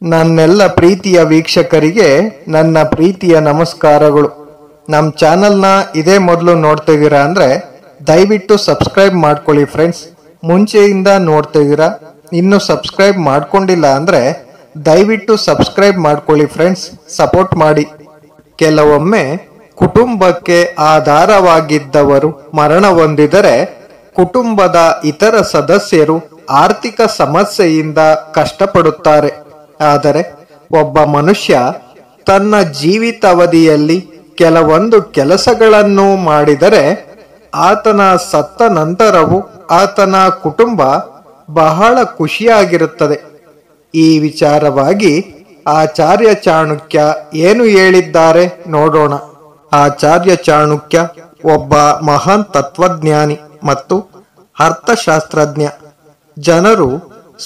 ನನ್ನೆಲ್ಲ ಪ್ರೀತಿಯ ವೀಕ್ಷಕರಿಗೆ ನನ್ನ ಪ್ರೀತಿಯ ನಮಸ್ಕಾರಗಳು. ನಮ್ಮ ಚಾನಲ್ನ ಇದೇ ಮೊದಲು ನೋಡ್ತಿದ್ದೀರಾ ಅಂದರೆ ದಯವಿಟ್ಟು ಸಬ್ಸ್ಕ್ರೈಬ್ ಮಾಡ್ಕೊಳ್ಳಿ ಫ್ರೆಂಡ್ಸ್. ಮುಂಚೆಯಿಂದ ನೋಡ್ತಿದ್ದೀರಾ, ಇನ್ನೂ ಸಬ್ಸ್ಕ್ರೈಬ್ ಮಾಡ್ಕೊಂಡಿಲ್ಲ ಅಂದರೆ ದಯವಿಟ್ಟು ಸಬ್ಸ್ಕ್ರೈಬ್ ಮಾಡ್ಕೊಳ್ಳಿ ಫ್ರೆಂಡ್ಸ್, ಸಪೋರ್ಟ್ ಮಾಡಿ. ಕೆಲವೊಮ್ಮೆ ಕುಟುಂಬಕ್ಕೆ ಆಧಾರವಾಗಿದ್ದವರು ಮರಣ ಹೊಂದಿದರೆ ಕುಟುಂಬದ ಇತರ ಸದಸ್ಯರು ಆರ್ಥಿಕ ಸಮಸ್ಯೆಯಿಂದ ಕಷ್ಟಪಡುತ್ತಾರೆ. ಆದರೆ ಒಬ್ಬ ಮನುಷ್ಯ ತನ್ನ ಜೀವಿತಾವಧಿಯಲ್ಲಿ ಕೆಲವೊಂದು ಕೆಲಸಗಳನ್ನು ಮಾಡಿದರೆ ಆತನ ಸತ್ತ ನಂತರವೂ ಆತನ ಕುಟುಂಬ ಬಹಳ ಖುಷಿಯಾಗಿರುತ್ತದೆ. ಈ ವಿಚಾರವಾಗಿ ಆಚಾರ್ಯ ಚಾಣಕ್ಯ ಏನು ಹೇಳಿದ್ದಾರೆ ನೋಡೋಣ. ಆಚಾರ್ಯ ಚಾಣಕ್ಯ ಒಬ್ಬ ಮಹಾನ್ ತತ್ವಜ್ಞಾನಿ ಮತ್ತು ಅರ್ಥಶಾಸ್ತ್ರಜ್ಞ. ಜನರು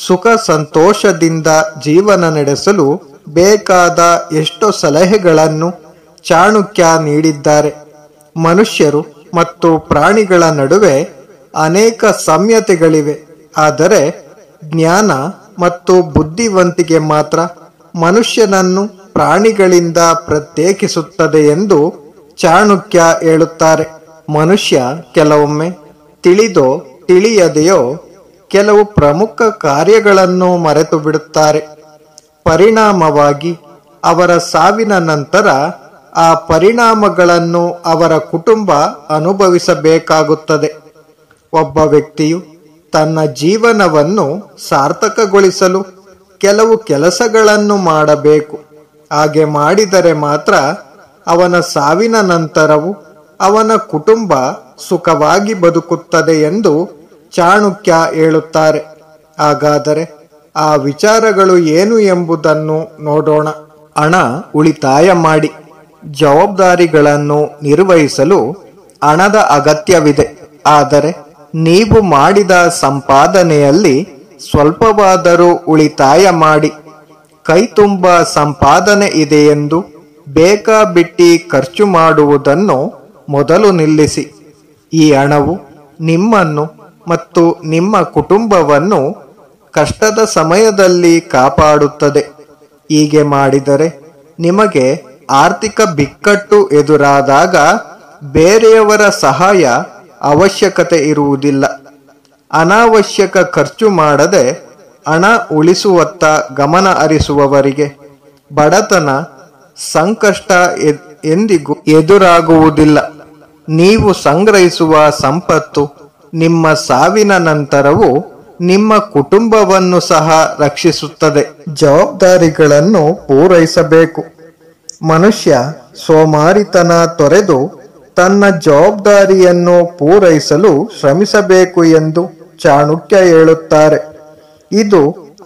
ಸುಖ ಸಂತೋಷದಿಂದ ಜೀವನ ನಡೆಸಲು ಬೇಕಾದ ಎಷ್ಟೋ ಸಲಹೆಗಳನ್ನು ಚಾಣಕ್ಯ ನೀಡಿದ್ದಾರೆ. ಮನುಷ್ಯರು ಮತ್ತು ಪ್ರಾಣಿಗಳ ನಡುವೆ ಅನೇಕ ಸಾಮ್ಯತೆಗಳಿವೆ, ಆದರೆ ಜ್ಞಾನ ಮತ್ತು ಬುದ್ಧಿವಂತಿಕೆ ಮಾತ್ರ ಮನುಷ್ಯನನ್ನು ಪ್ರಾಣಿಗಳಿಂದ ಪ್ರತ್ಯೇಕಿಸುತ್ತದೆ ಎಂದು ಚಾಣಕ್ಯ ಹೇಳುತ್ತಾರೆ. ಮನುಷ್ಯ ಕೆಲವೊಮ್ಮೆ ತಿಳಿದೋ ತಿಳಿಯದೆಯೋ ಕೆಲವು ಪ್ರಮುಖ ಕಾರ್ಯಗಳನ್ನು ಮರೆತು ಬಿಡುತ್ತಾರೆ. ಪರಿಣಾಮವಾಗಿ ಅವರ ಸಾವಿನ ನಂತರ ಆ ಪರಿಣಾಮಗಳನ್ನು ಅವರ ಕುಟುಂಬ ಅನುಭವಿಸಬೇಕಾಗುತ್ತದೆ. ಒಬ್ಬ ವ್ಯಕ್ತಿಯು ತನ್ನ ಜೀವನವನ್ನು ಸಾರ್ಥಕಗೊಳಿಸಲು ಕೆಲವು ಕೆಲಸಗಳನ್ನು ಮಾಡಬೇಕು. ಹಾಗೆ ಮಾಡಿದರೆ ಮಾತ್ರ ಅವನ ಸಾವಿನ ನಂತರವೂ ಅವನ ಕುಟುಂಬ ಸುಖವಾಗಿ ಬದುಕುತ್ತದೆ ಎಂದು ಚಾಣಕ್ಯ ಹೇಳುತ್ತಾರೆ. ಹಾಗಾದರೆ ಆ ವಿಚಾರಗಳು ಏನು ಎಂಬುದನ್ನು ನೋಡೋಣ. ಹಣ ಉಳಿತಾಯ ಮಾಡಿ. ಜವಾಬ್ದಾರಿಗಳನ್ನು ನಿರ್ವಹಿಸಲು ಹಣದ ಅಗತ್ಯವಿದೆ, ಆದರೆ ನೀವು ಮಾಡಿದ ಸಂಪಾದನೆಯಲ್ಲಿ ಸ್ವಲ್ಪವಾದರೂ ಉಳಿತಾಯ ಮಾಡಿ. ಕೈ ತುಂಬ ಸಂಪಾದನೆ ಇದೆ ಎಂದು ಬೇಕಾಬಿಟ್ಟಿ ಖರ್ಚು ಮಾಡುವುದನ್ನು ಮೊದಲು ನಿಲ್ಲಿಸಿ. ಈ ಹಣವು ನಿಮ್ಮನ್ನು ಮತ್ತು ನಿಮ್ಮ ಕುಟುಂಬವನ್ನು ಕಷ್ಟದ ಸಮಯದಲ್ಲಿ ಕಾಪಾಡುತ್ತದೆ. ಹೀಗೆ ಮಾಡಿದರೆ ನಿಮಗೆ ಆರ್ಥಿಕ ಬಿಕ್ಕಟ್ಟು ಎದುರಾದಾಗ ಬೇರೆಯವರ ಸಹಾಯ ಅವಶ್ಯಕತೆ ಇರುವುದಿಲ್ಲ. ಅನಾವಶ್ಯಕ ಖರ್ಚು ಮಾಡದೆ ಹಣ ಉಳಿಸುವತ್ತ ಗಮನ ಹರಿಸುವವರಿಗೆ ಬಡತನ, ಸಂಕಷ್ಟ ಎಂದಿಗೂ ಎದುರಾಗುವುದಿಲ್ಲ. ನೀವು ಸಂಗ್ರಹಿಸುವ ಸಂಪತ್ತು ನಿಮ್ಮ ಸಾವಿನ ನಂತರವೂ ನಿಮ್ಮ ಕುಟುಂಬವನ್ನು ಸಹ ರಕ್ಷಿಸುತ್ತದೆ. ಜವಾಬ್ದಾರಿಗಳನ್ನು ಪೂರೈಸಬೇಕು. ಮನುಷ್ಯ ಸೋಮಾರಿತನ ತೊರೆದು ತನ್ನ ಜವಾಬ್ದಾರಿಯನ್ನು ಪೂರೈಸಲು ಶ್ರಮಿಸಬೇಕು ಎಂದು ಚಾಣಕ್ಯ ಹೇಳುತ್ತಾರೆ. ಇದು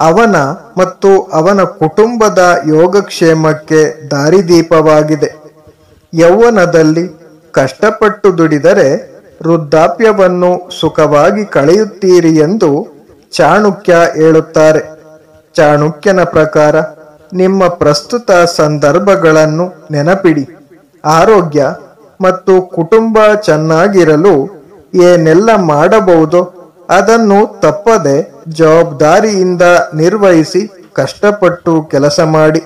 ಅವನ ಮತ್ತು ಅವನ ಕುಟುಂಬದ ಯೋಗಕ್ಷೇಮಕ್ಕೆ ದಾರಿದೀಪವಾಗಿದೆ. ಯೌವನದಲ್ಲಿ ಕಷ್ಟಪಟ್ಟು ದುಡಿದರೆ ವೃದ್ಧಾಪ್ಯವನ್ನು ಸುಖವಾಗಿ ಕಳೆಯುತ್ತೀರಿ ಎಂದು ಚಾಣಕ್ಯ ಹೇಳುತ್ತಾರೆ. ಚಾಣಕ್ಯನ ಪ್ರಕಾರ ನಿಮ್ಮ ಪ್ರಸ್ತುತ ಸಂದರ್ಭಗಳನ್ನು ನೆನಪಿಡಿ. ಆರೋಗ್ಯ ಮತ್ತು ಕುಟುಂಬ ಚೆನ್ನಾಗಿರಲು ಏನೆಲ್ಲ ಮಾಡಬಹುದೋ ಅದನ್ನು ತಪ್ಪದೆ ಜವಾಬ್ದಾರಿಯಿಂದ ನಿರ್ವಹಿಸಿ ಕಷ್ಟಪಟ್ಟು ಕೆಲಸ ಮಾಡಿ.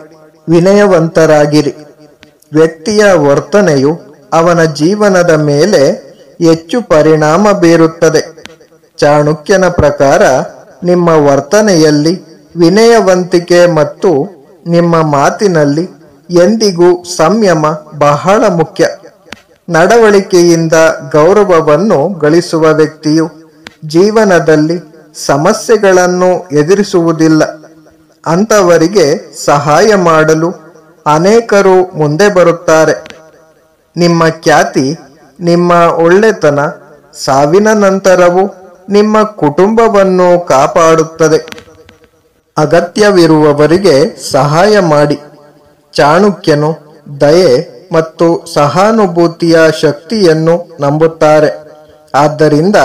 ವಿನಯವಂತರಾಗಿರಿ. ವ್ಯಕ್ತಿಯ ವರ್ತನೆಯು ಅವನ ಜೀವನದ ಮೇಲೆ ಹೆಚ್ಚು ಪರಿಣಾಮ ಬೀರುತ್ತದೆ. ಚಾಣಕ್ಯನ ಪ್ರಕಾರ ನಿಮ್ಮ ವರ್ತನೆಯಲ್ಲಿ ವಿನಯವಂತಿಕೆ ಮತ್ತು ನಿಮ್ಮ ಮಾತಿನಲ್ಲಿ ಎಂದಿಗೂ ಸಂಯಮ ಬಹಳ ಮುಖ್ಯ. ನಡವಳಿಕೆಯಿಂದ ಗೌರವವನ್ನು ಗಳಿಸುವ ವ್ಯಕ್ತಿಯು ಜೀವನದಲ್ಲಿ ಸಮಸ್ಯೆಗಳನ್ನು ಎದುರಿಸುವುದಿಲ್ಲ. ಅಂಥವರಿಗೆ ಸಹಾಯ ಮಾಡಲು ಅನೇಕರು ಮುಂದೆ ಬರುತ್ತಾರೆ. ನಿಮ್ಮ ಖ್ಯಾತಿ, ನಿಮ್ಮ ಒಳ್ಳೆತನ ಸಾವಿನ ನಂತರವೂ ನಿಮ್ಮ ಕುಟುಂಬವನ್ನು ಕಾಪಾಡುತ್ತದೆ. ಅಗತ್ಯವಿರುವವರಿಗೆ ಸಹಾಯ ಮಾಡಿ. ಚಾಣಕ್ಯನು ದಯೆ ಮತ್ತು ಸಹಾನುಭೂತಿಯ ಶಕ್ತಿಯನ್ನು ನಂಬುತ್ತಾರೆ. ಆದ್ದರಿಂದ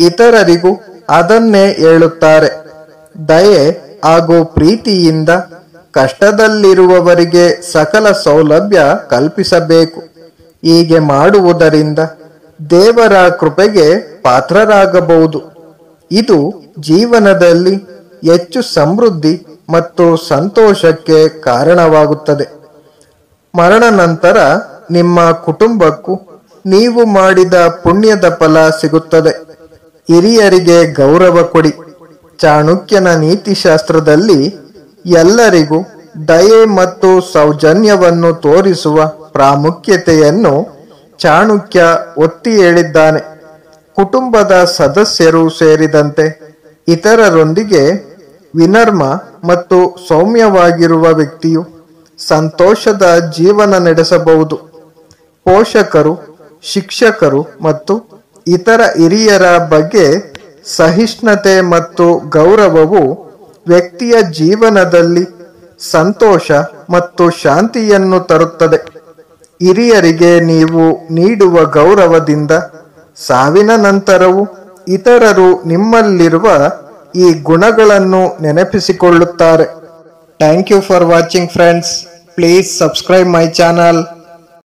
ಇತರರಿಗೂ ಅದನ್ನೇ ಹೇಳುತ್ತಾರೆ. ದಯೆ ಹಾಗೂ ಪ್ರೀತಿಯಿಂದ ಕಷ್ಟದಲ್ಲಿರುವವರಿಗೆ ಸಕಲ ಸೌಲಭ್ಯ ಕಲ್ಪಿಸಬೇಕು. ಹೀಗೆ ಮಾಡುವುದರಿಂದ ದೇವರ ಕೃಪೆಗೆ ಪಾತ್ರರಾಗಬಹುದು. ಇದು ಜೀವನದಲ್ಲಿ ಹೆಚ್ಚು ಸಮೃದ್ಧಿ ಮತ್ತು ಸಂತೋಷಕ್ಕೆ ಕಾರಣವಾಗುತ್ತದೆ. ಮರಣ ನಂತರ ನಿಮ್ಮ ಕುಟುಂಬಕ್ಕೂ ನೀವು ಮಾಡಿದ ಪುಣ್ಯದ ಫಲ ಸಿಗುತ್ತದೆ. ಹಿರಿಯರಿಗೆ ಗೌರವ ಕೊಡಿ. ಚಾಣಕ್ಯನ ನೀತಿಶಾಸ್ತ್ರದಲ್ಲಿ ಎಲ್ಲರಿಗೂ ದಯೆ ಮತ್ತು ಸೌಜನ್ಯವನ್ನು ತೋರಿಸುವ ಪ್ರಾಮುಖ್ಯತೆಯನ್ನು ಚಾಣಕ್ಯ ಒತ್ತಿ ಹೇಳಿದ್ದಾನೆ. ಕುಟುಂಬದ ಸದಸ್ಯರು ಸೇರಿದಂತೆ ಇತರರೊಂದಿಗೆ ವಿನಮ್ರ ಮತ್ತು ಸೌಮ್ಯವಾಗಿರುವ ವ್ಯಕ್ತಿಯು ಸಂತೋಷದ ಜೀವನ ನಡೆಸಬಹುದು. ಪೋಷಕರು, ಶಿಕ್ಷಕರು ಮತ್ತು ಇತರ ಹಿರಿಯರ ಬಗ್ಗೆ ಸಹಿಷ್ಣುತೆ ಮತ್ತು ಗೌರವವು ವ್ಯಕ್ತಿಯ ಜೀವನದಲ್ಲಿ ಸಂತೋಷ ಮತ್ತು ಶಾಂತಿಯನ್ನು ತರುತ್ತದೆ. ಹಿರಿಯರಿಗೆ ನೀವು ನೀಡುವ ಗೌರವದಿಂದ ಸಾವಿನ ನಂತರವೂ ಇತರರು ನಿಮ್ಮಲ್ಲಿರುವ ಈ ಗುಣಗಳನ್ನು ನೆನಪಿಸಿಕೊಳ್ಳುತ್ತಾರೆ. Thank you for watching friends. Please subscribe my channel.